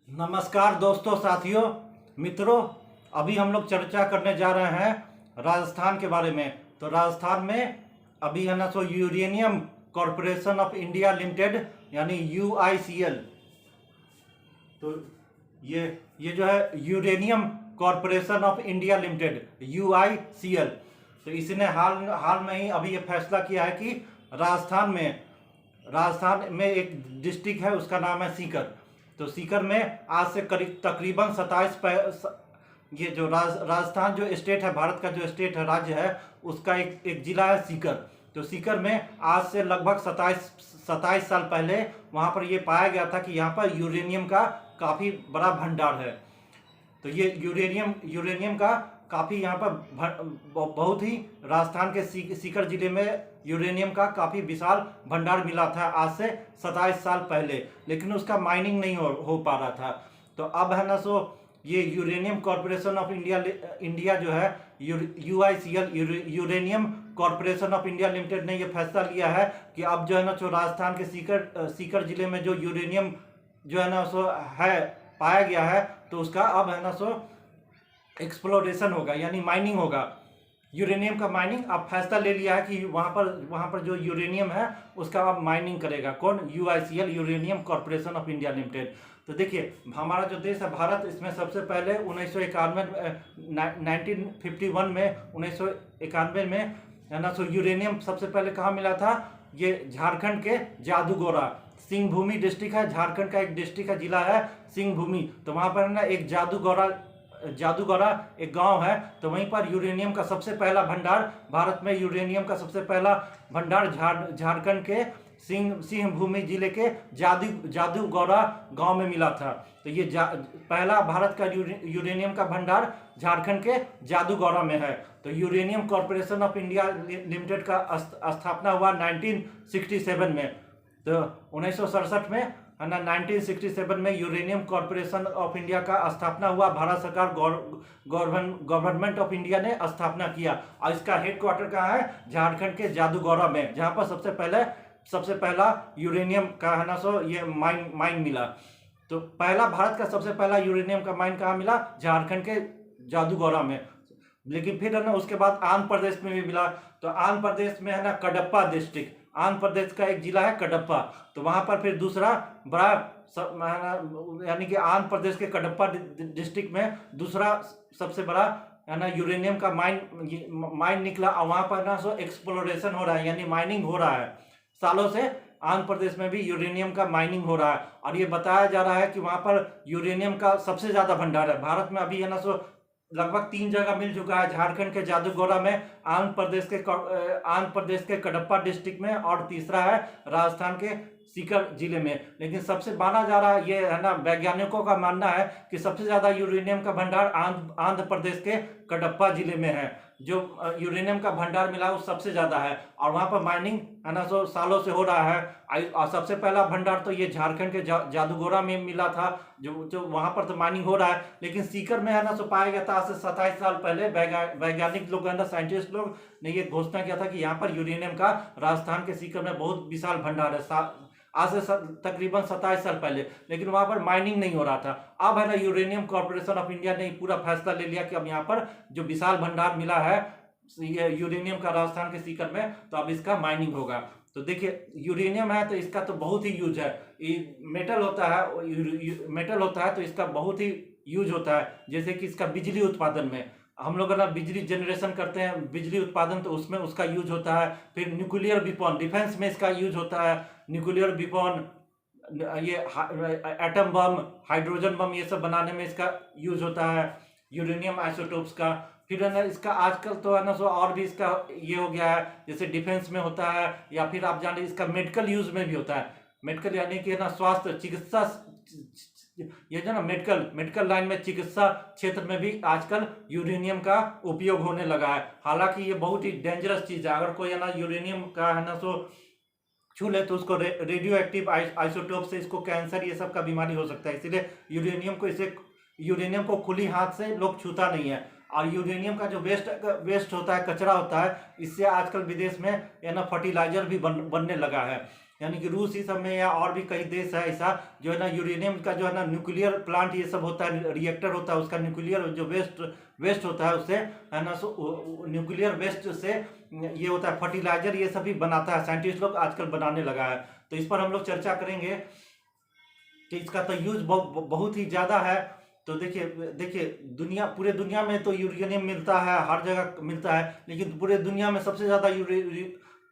नमस्कार दोस्तों, साथियों, मित्रों। अभी हम लोग चर्चा करने जा रहे हैं राजस्थान के बारे में। तो राजस्थान में अभी है ना uranium corporation of India limited यानी UICL। तो ये जो है uranium corporation of India limited UICL। तो इसने हाल में ही अभी ये फैसला किया है कि राजस्थान में एक डिस्ट्रिक्ट है, उसका नाम है सीकर। तो सीकर में आज से करीब तकरीबन 27 ये जो राजस्थान जो स्टेट है, भारत का जो स्टेट है, राज्य है, उसका एक जिला है सीकर। तो सीकर में आज से लगभग 27 साल पहले वहाँ पर ये पाया गया था कि यहाँ पर यूरेनियम का काफ़ी बड़ा भंडार है। तो ये यूरेनियम का काफ़ी यहाँ पर बहुत ही राजस्थान के सीकर जिले में यूरेनियम का काफ़ी विशाल भंडार मिला था आज से 27 साल पहले, लेकिन उसका माइनिंग नहीं हो पा रहा था। तो अब है ना ये यूरेनियम कॉरपोरेशन ऑफ इंडिया जो है UICL uranium corporation of India limited ने ये फैसला लिया है कि अब जो है ना राजस्थान के सीकर जिले में जो यूरेनियम जो है ना है पाया गया है, तो उसका अब है ना एक्सप्लोरेशन होगा, यानी माइनिंग होगा। यूरेनियम का माइनिंग अब फैसला ले लिया है कि वहाँ पर जो यूरेनियम है उसका अब माइनिंग करेगा कौन? UICL uranium corporation of India limited. तो देखिए, हमारा जो देश है भारत, इसमें सबसे पहले 1951 में 1991 में है ना यूरेनियम सबसे पहले कहाँ मिला था? ये झारखंड के जादूगोरा सिंहभूमि डिस्ट्रिक्ट है, झारखंड का एक डिस्ट्रिक्ट है, जिला है सिंहभूमि। तो वहाँ पर ना एक जादूगोरा एक गांव है। तो वहीं पर यूरेनियम का सबसे पहला भंडार, भारत में यूरेनियम का सबसे पहला भंडार झारखंड के सिंहभूमि जिले के जादूगोरा गांव में मिला था। तो ये पहला भारत का यूरेनियम का भंडार झारखंड के जादूगोरा में है। तो uranium corporation of India limited का स्थापना हुआ 1967 में। तो 1967 में है ना 1967 में यूरेनियम कॉरपोरेशन ऑफ इंडिया का स्थापना हुआ। भारत सरकार गवर्नमेंट ऑफ इंडिया ने स्थापना किया और इसका हेडक्वार्टर कहाँ है? झारखंड के जादूगोरा में, जहाँ पर सबसे पहला यूरेनियम का है ना ये माइन मिला। तो भारत का सबसे पहला यूरेनियम का माइन कहाँ मिला? झारखंड के जादूगोरा में। लेकिन फिर है ना उसके बाद आंध्र प्रदेश में भी मिला। तो आंध्र प्रदेश में है ना कडप्पा डिस्ट्रिक्ट, आंध्र प्रदेश का एक जिला है कडप्पा। तो वहां पर फिर दूसरा बड़ा यानी कि आंध्र प्रदेश के कडप्पा डिस्ट्रिक्ट में दूसरा सबसे बड़ा है ना यूरेनियम का माइन निकला। और वहां पर ना एक्सप्लोरेशन हो रहा है, यानी माइनिंग हो रहा है। सालों से आंध्र प्रदेश में भी यूरेनियम का माइनिंग हो रहा है और ये बताया जा रहा है कि वहां पर यूरेनियम का सबसे ज्यादा भंडार है। भारत में अभी है ना लगभग 3 जगह मिल चुका है, झारखंड के जादूगोरा में, आंध्र प्रदेश के कडप्पा डिस्ट्रिक्ट में, और तीसरा है राजस्थान के सीकर जिले में। लेकिन सबसे माना जा रहा है, ये है ना वैज्ञानिकों का मानना है कि सबसे ज्यादा यूरेनियम का भंडार आंध्र प्रदेश के कडप्पा जिले में है। जो यूरेनियम का भंडार मिला वो सबसे ज्यादा है और वहां पर माइनिंग है ना सालों से हो रहा है। और सबसे पहला भंडार तो ये झारखंड के जादूगोरा में मिला था, जो वहां पर तो माइनिंग हो रहा है। लेकिन सीकर में है ना पाया गया था आज से 27 साल पहले। वैज्ञानिक लोग है ना, साइंटिस्ट लोग ने ये घोषणा किया था कि यहाँ पर यूरेनियम का राजस्थान के सीकर में बहुत विशाल भंडार है, आज से तकरीबन 27 साल पहले। लेकिन वहां पर माइनिंग नहीं हो रहा था। अब है ना यूरेनियम कॉरपोरेशन ऑफ इंडिया ने पूरा फैसला ले लिया कि अब यहाँ पर जो विशाल भंडार मिला है यूरेनियम का राजस्थान के सीकर में, तो अब इसका माइनिंग होगा। तो देखिए, यूरेनियम है तो इसका तो बहुत ही यूज है। मेटल होता है तो इसका बहुत ही यूज होता है। जैसे कि इसका बिजली उत्पादन में, हम लोग अगर बिजली जनरेशन करते हैं, बिजली उत्पादन, तो उसमें उसका यूज होता है। फिर न्यूक्लियर वेपन, डिफेंस में इसका यूज होता है। न्यूक्लियर वेपन, ये एटम बम, हाइड्रोजन बम, ये सब बनाने में इसका यूज होता है, यूरेनियम आइसोटोप्स का। फिर है ना इसका आजकल तो है ना और भी इसका ये हो गया है, जैसे डिफेंस में होता है, या फिर आप जाने इसका मेडिकल यूज में भी होता है। मेडिकल यानी कि है ना स्वास्थ्य चिकित्सा, ये जो ना मेडिकल लाइन में, चिकित्सा क्षेत्र में भी आजकल यूरेनियम का उपयोग होने लगा है। हालांकि ये बहुत ही डेंजरस चीज है। अगर कोई है ना यूरेनियम का है ना छू ले तो उसको रेडियो एक्टिव आइसोटोप से इसको कैंसर ये सब का बीमारी हो सकता है। इसीलिए यूरेनियम को खुली हाथ से लोग छूता नहीं है। और यूरेनियम का जो वेस्ट होता है, कचरा होता है, इससे आजकल विदेश में है ना फर्टिलाइजर भी बनने लगा है। यानी कि रूस ही सब में या और भी कई देश है ऐसा जो है ना यूरेनियम का जो है ना न्यूक्लियर प्लांट ये सब होता है, रिएक्टर होता है, उसका न्यूक्लियर जो वेस्ट होता है उससे है ना, न्यूक्लियर वेस्ट से ये होता है फर्टिलाइजर, ये सब भी बनाता है, साइंटिस्ट लोग आजकल बनाने लगा है। तो इस पर हम लोग चर्चा करेंगे कि इसका तो यूज बहुत ही ज़्यादा है। तो देखिए देखिए पूरे दुनिया में तो यूरेनियम मिलता है, हर जगह मिलता है, लेकिन पूरे दुनिया में सबसे ज़्यादा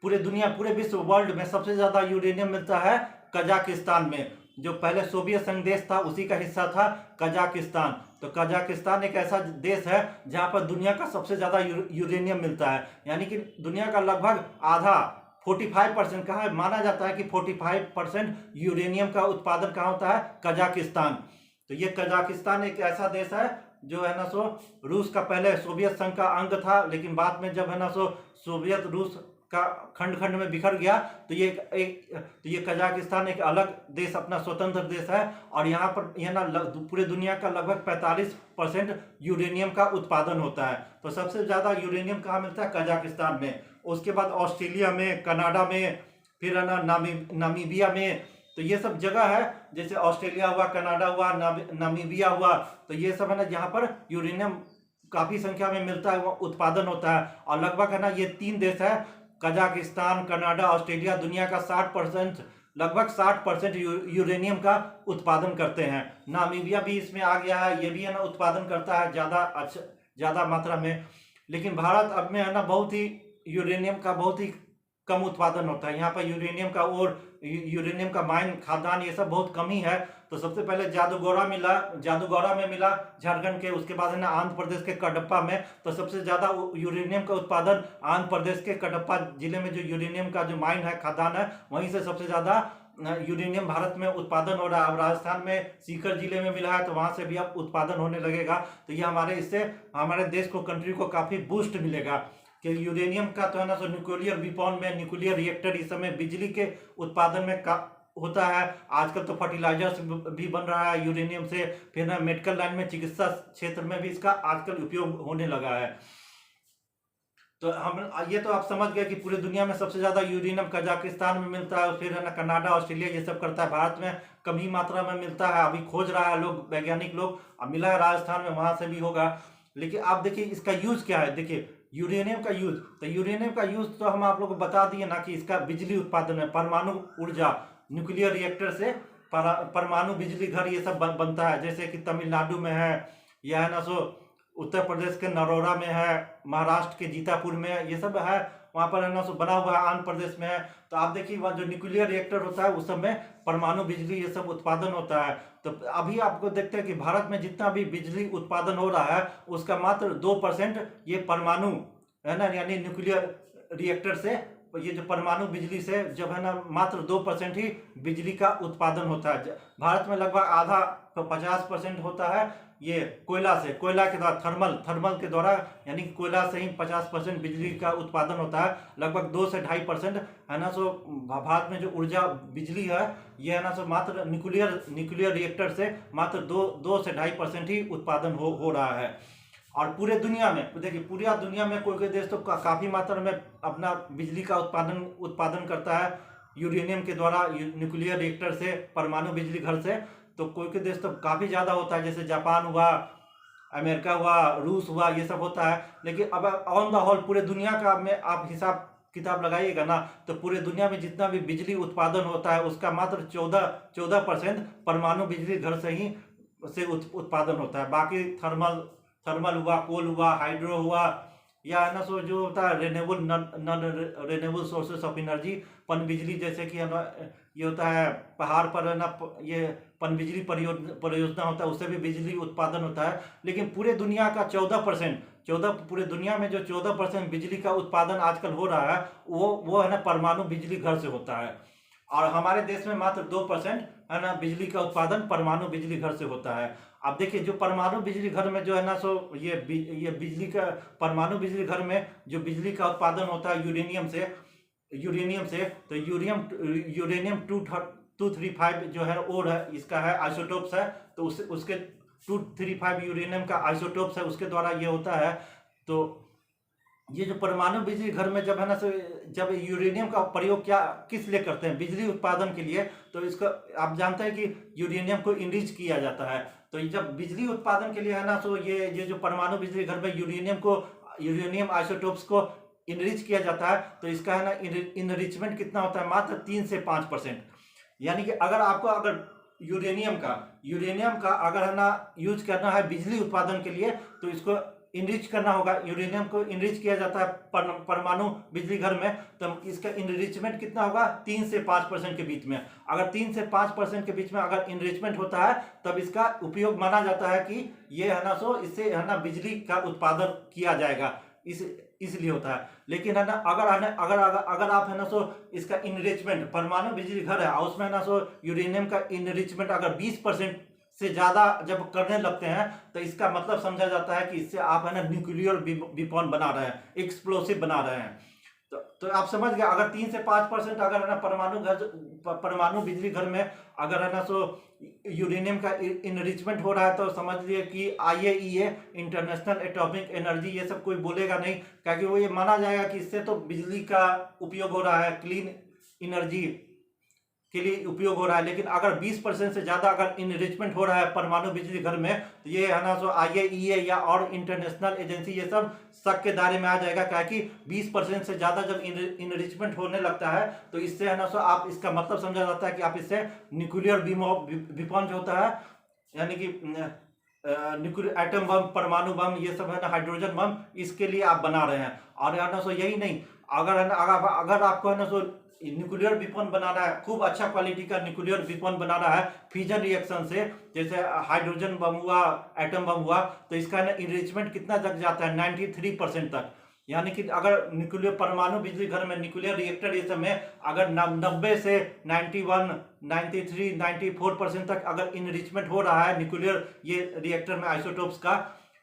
पूरे विश्व वर्ल्ड में सबसे ज़्यादा यूरेनियम मिलता है कजाकिस्तान में। जो पहले सोवियत संघ देश था उसी का हिस्सा था कजाकिस्तान। तो कजाकिस्तान एक ऐसा देश है जहाँ पर दुनिया का सबसे ज़्यादा यूरेनियम मिलता है, यानी कि दुनिया का लगभग आधा 45% कहा माना जाता है कि 45% यूरेनियम का उत्पादन कहाँ होता है, कजाकिस्तान। तो ये कजाकिस्तान एक ऐसा देश है जो है ना रूस का पहले सोवियत संघ का अंग था, लेकिन बाद में जब है ना सोवियत रूस का खंड खंड में बिखर गया तो ये कजाकिस्तान एक अलग देश, अपना स्वतंत्र देश है। और यहाँ पर यह ना पूरे दुनिया का लगभग 45% यूरेनियम का उत्पादन होता है। तो सबसे ज़्यादा यूरेनियम कहाँ मिलता है, कजाकिस्तान में। उसके बाद ऑस्ट्रेलिया में, कनाडा में, फिर है ना नामीबिया में। तो ये सब जगह है, जैसे ऑस्ट्रेलिया हुआ, कनाडा हुआ, नामीबिया हुआ, तो ये सब है ना जहाँ पर यूरेनियम काफ़ी संख्या में मिलता है, वहाँ उत्पादन होता है। और लगभग है ना ये 3 देश है, कजाकिस्तान, कनाडा, ऑस्ट्रेलिया, दुनिया का 60% लगभग 60% यूरेनियम का उत्पादन करते हैं। नामीबिया भी इसमें आ गया है, ये भी है ना उत्पादन करता है ज़्यादा मात्रा में। लेकिन भारत अब में है ना बहुत ही यूरेनियम का बहुत ही कम उत्पादन होता है। यहाँ पर यूरेनियम का माइन, खादान, ये सब बहुत कम ही है। तो सबसे पहले जादूगौरा में मिला झारखंड के, उसके बाद है ना आंध्र प्रदेश के कडप्पा में। तो सबसे ज़्यादा यूरेनियम का उत्पादन आंध्र प्रदेश के कडप्पा जिले में जो यूरेनियम का जो माइन है, खादान है, वहीं से सबसे ज़्यादा यूरेनियम भारत में उत्पादन हो रहा है। अब राजस्थान में सीकर जिले में मिला है, तो वहाँ से भी अब उत्पादन होने लगेगा। तो ये इससे हमारे देश को, कंट्री को काफ़ी बूस्ट मिलेगा कि यूरेनियम का तो है ना न्यूक्लियर वेपन में, न्यूक्लियर रिएक्टर इस समय बिजली के उत्पादन में होता है। आजकल तो फर्टिलाइजर्स भी बन रहा है यूरेनियम से। फिर ना मेडिकल लाइन में, चिकित्सा क्षेत्र में भी इसका आजकल उपयोग होने लगा है। तो ये तो आप समझ गए कि पूरी दुनिया में सबसे ज़्यादा यूरेनियम कजाकिस्तान में मिलता है। फिर है ना कनाडा, ऑस्ट्रेलिया ये सब करता है। भारत में कम ही मात्रा में मिलता है, अभी खोज रहा है लोग, वैज्ञानिक लोग। अब मिला है राजस्थान में, वहाँ से भी होगा। लेकिन आप देखिए इसका यूज़ क्या है। देखिए यूरेनियम का यूज़, तो यूरेनियम का यूज़ तो हम आप लोग को बता दिए ना कि इसका बिजली उत्पादन है, परमाणु ऊर्जा, न्यूक्लियर रिएक्टर से परमाणु बिजली घर ये सब बनता है। जैसे कि तमिलनाडु में है, या है ना उत्तर प्रदेश के नरोरा में है, महाराष्ट्र के जीतापुर में है, ये सब है। वहाँ पर है ना बना हुआ है, आंध्र प्रदेश में है। तो आप देखिए वहाँ जो न्यूक्लियर रिएक्टर होता है उस सब में परमाणु बिजली ये सब उत्पादन होता है। तो अभी आपको देखते हैं कि भारत में जितना भी बिजली उत्पादन हो रहा है उसका मात्र 2% ये परमाणु है ना, यानी न्यूक्लियर रिएक्टर से, ये जो परमाणु बिजली से जब है ना मात्र 2% ही बिजली का उत्पादन होता है। भारत में लगभग आधा 50% होता है ये कोयला से, कोयला के द्वारा, थर्मल के द्वारा, यानी कोयला से ही 50% बिजली का उत्पादन होता है। लगभग 2 से 2.5% है ना भारत में जो ऊर्जा बिजली है ये है ना मात्र न्यूक्लियर रिएक्टर से मात्र 2 से 2.5% ही उत्पादन हो रहा है। और पूरे दुनिया में देखिए, पूरी दुनिया में कोई देश तो काफ़ी मात्रा में अपना बिजली का उत्पादन करता है यूरेनियम के द्वारा, न्यूक्लियर रिएक्टर से, परमाणु बिजली घर से। तो कोई देश तो काफ़ी ज़्यादा होता है, जैसे जापान हुआ, अमेरिका हुआ, रूस हुआ, ये सब होता है। लेकिन अब ऑन द होल पूरे दुनिया का में आप हिसाब किताब लगाइएगा ना, तो पूरे दुनिया में जितना भी बिजली उत्पादन होता है उसका मात्र 14% परमाणु बिजली घर से ही उत्पादन होता है। बाकी थर्मल हुआ, कोल हुआ, हाइड्रो हुआ, या है ना जो होता है non renewable sources of energy, पन बिजली, जैसे कि ये होता है पहाड़ पर है ना, ये पन बिजली परियोजना होता है, उससे भी बिजली उत्पादन होता है। लेकिन पूरे दुनिया का 14% पूरे दुनिया में जो 14% बिजली का उत्पादन आजकल हो रहा है वो है ना परमाणु बिजली घर से होता है। और हमारे देश में मात्र 2% है ना बिजली का उत्पादन परमाणु बिजली घर से होता है। अब देखिए जो परमाणु बिजली घर में जो है ना ये बिजली का, परमाणु बिजली घर में जो बिजली का उत्पादन होता है यूरेनियम से, तो यूरेनियम 235 जो है और है, इसका है आइसोटोप्स है। तो उसके 235 यूरेनियम का आइसोटोप्स है, उसके द्वारा ये होता है। तो ये जो परमाणु बिजली घर में जब है ना, सो जब यूरेनियम का प्रयोग क्या किस लिए करते हैं, बिजली उत्पादन के लिए। तो इसको आप जानते हैं कि यूरेनियम को इनरिच किया जाता है। तो ये जब बिजली उत्पादन के लिए है ना, सो ये जो परमाणु बिजली घर में यूरेनियम आइसोटोप्स को इनरिच किया जाता है। तो इसका है ना इनरिचमेंट कितना होता है, मात्र 3 से 5%। यानी कि अगर यूरेनियम का अगर है ना यूज करना है बिजली उत्पादन के लिए, तो इसको इनरिच करना होगा। यूरेनियम को इनरिच किया जाता है परमाणु बिजली घर में। तो इसका इनरिचमेंट कितना होगा, 3 से 5% के बीच में। अगर 3 से 5% के बीच में अगर इनरिचमेंट होता है, तब इसका उपयोग माना जाता है कि ये है ना, सो इससे है ना बिजली का उत्पादन किया जाएगा, इसलिए होता है। लेकिन है ना अगर आप है ना, सो इसका इनरिचमेंट परमाणु बिजली घर है और उसमें है ना, सो यूरेनियम का इनरिचमेंट अगर 20% से ज्यादा जब करने लगते हैं, तो इसका मतलब समझा जाता है कि इससे आप है ना न्यूक्लियर वेपन बना रहे हैं, एक्सप्लोसिव बना रहे हैं। तो आप समझ गए, अगर 3 से 5% अगर है ना परमाणु बिजली घर में अगर है ना, सो यूरेनियम का इनरिचमेंट हो रहा है, तो समझ लिए कि IAEA इंटरनेशनल एटॉमिक एनर्जी ये सब कोई बोलेगा नहीं, क्योंकि वो ये माना जाएगा कि इससे तो बिजली का उपयोग हो रहा है, क्लीन एनर्जी के लिए उपयोग हो रहा है। लेकिन अगर 20% से ज्यादा अगर इनरिचमेंट हो रहा है परमाणु बिजली घर में, तो ये है ना, सो IAEA या और इंटरनेशनल एजेंसी ये सब शक के दायरे में आ जाएगा। क्योंकि 20% से ज्यादा जब इनरिचमेंट होने लगता है, तो इससे है ना, सो आप इसका मतलब समझा जाता है कि आप इससे न्यूक्लियर विपन जो होता है, यानी कि न्यूक्लियर एटम बम, परमाणु बम, ये सब है ना, हाइड्रोजन बम, इसके लिए आप बना रहे हैं। और है ना, सो यही नहीं, अगर है ना अगर आपको है ना, सो न्यूक्लियर वेपन बनाना है, खूब अच्छा क्वालिटी का न्यूक्लियर वेपन बनाना है फ्यूजन रिएक्शन से, जैसे हाइड्रोजन बम हुआ, एटम बम हुआ, तो इसका ना इनरिचमेंट कितना तक जाता है, 93% तक। यानी कि अगर न्यूक्लियर परमाणु बिजली घर में न्यूक्लियर रिएक्टर ये सब में अगर 90 से 91, 93, 94% तक अगर इनरिचमेंट हो रहा है न्यूक्लियर ये रिएक्टर में आइसोटोप्स का,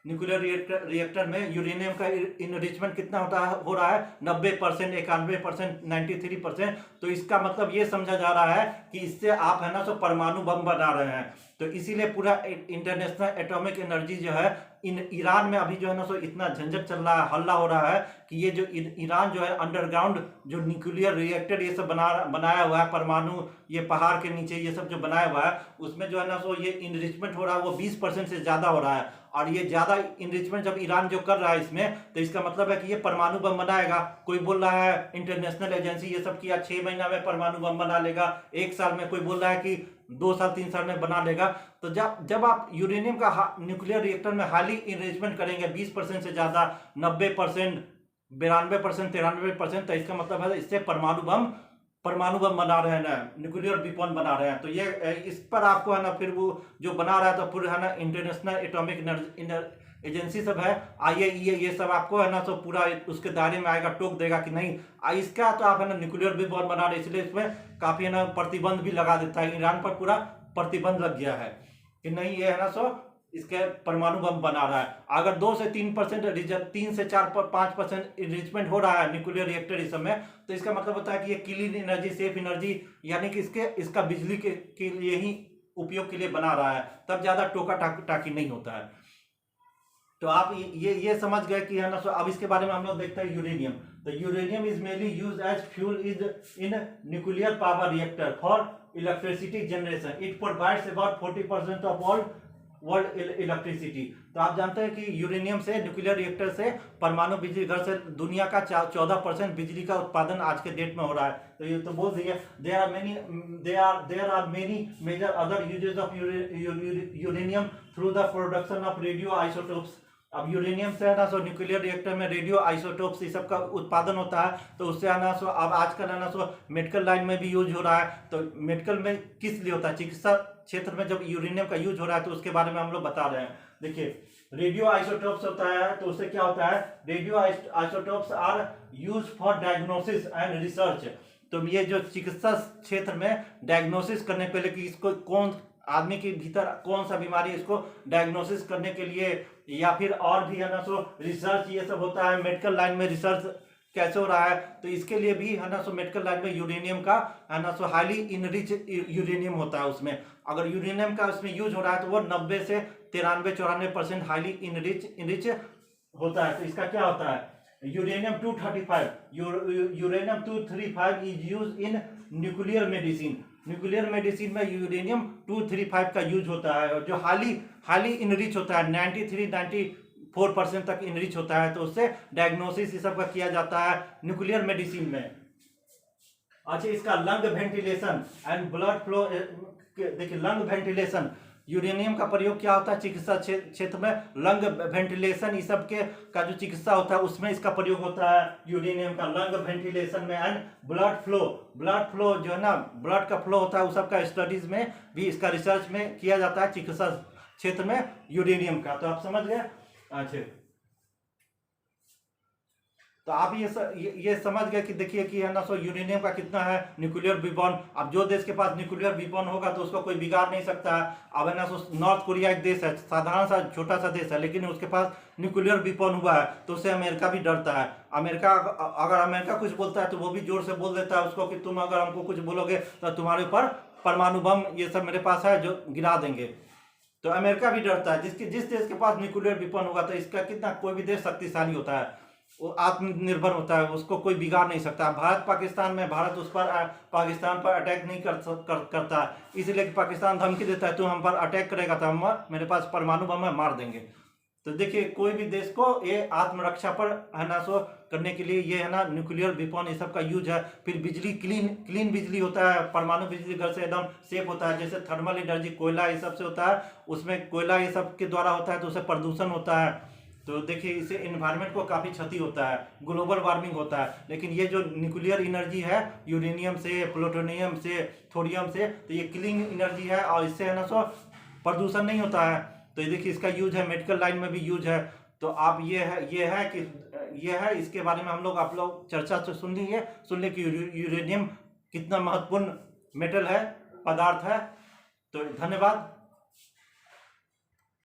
न्यूक्लियर रिएक्टर में यूरेनियम का इनरिचमेंट कितना हो रहा है, 90%, 91%, 93%। तो इसका मतलब ये समझा जा रहा है कि इससे आप है ना, सो परमाणु बम बना रहे हैं। तो इसीलिए पूरा इंटरनेशनल एटॉमिक एनर्जी जो है, ईरान में अभी जो है ना, सो इतना झंझट चल रहा है, हल्ला हो रहा है कि ये जो ईरान जो है अंडरग्राउंड जो न्यूक्लियर रिएक्टर ये सब बनाया हुआ है, परमाणु ये पहाड़ के नीचे ये सब जो बनाया हुआ है, उसमें जो है ना, सो ये इनरिचमेंट हो रहा है वो 20% से ज्यादा हो रहा है। और ये ज्यादा इनरिचमेंट जब ईरान जो कर रहा है इसमें, तो इसका मतलब है कि ये परमाणु बम बनाएगा। कोई बोल रहा है इंटरनेशनल एजेंसी ये सब किया 6 महीना में परमाणु बम बना लेगा, 1 साल में, कोई बोल रहा है कि 2 साल 3 साल में बना लेगा। तो जब आप यूरेनियम का न्यूक्लियर रिएक्टर में हाईली इनरिचमेंट करेंगे 20% से ज्यादा, 90%, 92%, 93%, तो इसका मतलब है इससे परमाणु बम बना रहे हैं ना, न्यूक्लियर वेपन बना रहे हैं। तो ये इस पर आपको है ना, फिर वो जो बना रहा है, तो पूरा है ना इंटरनेशनल एटॉमिक एजेंसी सब है, IAEA, ये सब आपको है ना, तो पूरा उसके दायरे में आएगा, टोक देगा कि नहीं इसका तो आप है ना न्यूक्लियर वेपन बना रहे, इसलिए इसमें काफी है ना प्रतिबंध भी लगा देता है। ईरान पर पूरा प्रतिबंध लग गया है कि नहीं, ये है ना, सो इसके परमाणु बम बना रहा है। अगर 2 से 3%, 3 से 4-5% इनरिचमेंट हो रहा है न्यूक्लियर रिएक्टर इस समय, तो इसका मतलब होता है कि ये क्लीन एनर्जी, सेफ एनर्जी, यानी कि इसका बिजली के लिए ही उपयोग के लिए बना रहा है, तब ज्यादा टोका टाकी नहीं होता है। तो आप ये समझ गए कि है ना, सो अब इसके बारे में हम लोग देखते हैं यूरेनियम। तो uranium is mainly use as fuel in nuclear power reactor for electricity generation. It provides about 40% of all world electricity. तो आप जानते हैं कि यूरेनियम से, न्यूक्लियर रिएक्टर से, परमाणु बिजली घर से दुनिया का 14% बिजली का उत्पादन आज के डेट में हो रहा है। तो ये तो बोल दिए, there are many major other uses of uranium through the production of radio isotopes. अब यूरेनियम से है ना, सो न्यूक्लियर रिएक्टर में रेडियो आइसोटोप्स ये सब का उत्पादन होता है। तो उससे है ना, सो अब आजकल है ना, सो मेडिकल लाइन में भी यूज हो रहा है। तो मेडिकल में किस लिए होता है, चिकित्सा क्षेत्र में जब यूरेनियम का यूज हो रहा है, तो उसके बारे में हम लोग बता रहे हैं। देखिए, रेडियो आइसोटोप्स होता है, तो उससे क्या होता है, radio isotopes are use for diagnosis and research. तो ये जो चिकित्सा क्षेत्र में डायग्नोसिस करने पहले कि इसको कौन आदमी के भीतर कौन सा बीमारी, इसको डायग्नोसिस करने के लिए, या फिर और भी है ना, सो रिसर्च ये सब होता है। मेडिकल लाइन में रिसर्च कैसे हो रहा है, तो इसके लिए भी है ना, सो मेडिकल लाइन में यूरेनियम का है ना, सो हाईली इनरिच यूरेनियम होता है उसमें। अगर यूरेनियम का उसमें यूज हो रहा है, तो वो 90 से 93-94% हाईली इनरिच होता है। तो इसका क्या होता है, uranium 235, uranium 235 is use in nuclear medicine. Nuclear medicine में यूरेनियम 235 का यूज होता है, और जो हाईली इनरिच होता है, 93-94% तक इनरिच होता है, तो उससे डायग्नोसिस ये सब का किया जाता है न्यूक्लियर मेडिसिन में। अच्छा, इसका lung ventilation and blood flow, देखिए लंग वेंटिलेशन, यूरेनियम का प्रयोग क्या होता है चिकित्सा क्षेत्र में, लंग वेंटिलेशन इस सब के का जो चिकित्सा होता है उसमें इसका प्रयोग होता है यूरेनियम का, लंग वेंटिलेशन में। एंड ब्लड फ्लो जो है ना, ब्लड का फ्लो होता है उस सब का स्टडीज में भी इसका रिसर्च में किया जाता है चिकित्सा क्षेत्र में यूरेनियम का। तो आप समझ गए। अच्छा, तो आप ये समझ गए कि देखिए कि है ना, सो यूरेनियम का कितना है न्यूक्लियर वेपन। अब जो देश के पास न्यूक्लियर वेपन होगा तो उसको कोई बिगाड़ नहीं सकता है। अब है ना, सो नॉर्थ कोरिया एक देश है, साधारण सा छोटा सा देश है, लेकिन उसके पास न्यूक्लियर वेपन हुआ है, तो उससे अमेरिका भी डरता है। अगर अमेरिका कुछ बोलता है तो वो भी जोर से बोल देता है उसको कि तुम अगर हमको कुछ बोलोगे तो तुम्हारे ऊपर परमाणु बम ये सब मेरे पास है जो गिरा देंगे। तो अमेरिका भी डरता है। जिस देश के पास न्यूक्लियर वेपन होगा तो इसका कितना, कोई भी देश शक्तिशाली होता है, वो आत्मनिर्भर होता है, उसको कोई बिगाड़ नहीं सकता। भारत पाकिस्तान में भारत उस पर पाकिस्तान पर अटैक नहीं करता, इसलिए कि पाकिस्तान धमकी देता है, तुम हम पर अटैक करेगा तो हम मेरे पास परमाणु बम है, मार देंगे। तो देखिए कोई भी देश को ये आत्मरक्षा पर है ना, सो करने के लिए ये है ना न्यूक्लियर वेपन ये सब का यूज है। फिर बिजली, क्लीन बिजली होता है, परमाणु बिजली घर से एकदम सेफ होता है। जैसे थर्मल एनर्जी कोयला ये सब से होता है, उसमें कोयला ये सब के द्वारा होता है तो उससे प्रदूषण होता है। तो देखिए इससे इन्वायरमेंट को काफ़ी क्षति होता है, ग्लोबल वार्मिंग होता है। लेकिन ये जो न्यूक्लियर एनर्जी है यूरेनियम से, प्लूटोनियम से, थोरियम से, तो ये क्लीन एनर्जी है और इससे है ना, सो प्रदूषण नहीं होता है। तो ये देखिए इसका यूज है, मेडिकल लाइन में भी यूज है। तो आप ये है इसके बारे में हम लोग आप लोग चर्चा से सुन लिए कि यूरेनियम कितना महत्वपूर्ण मेटल है, पदार्थ है। तो धन्यवाद।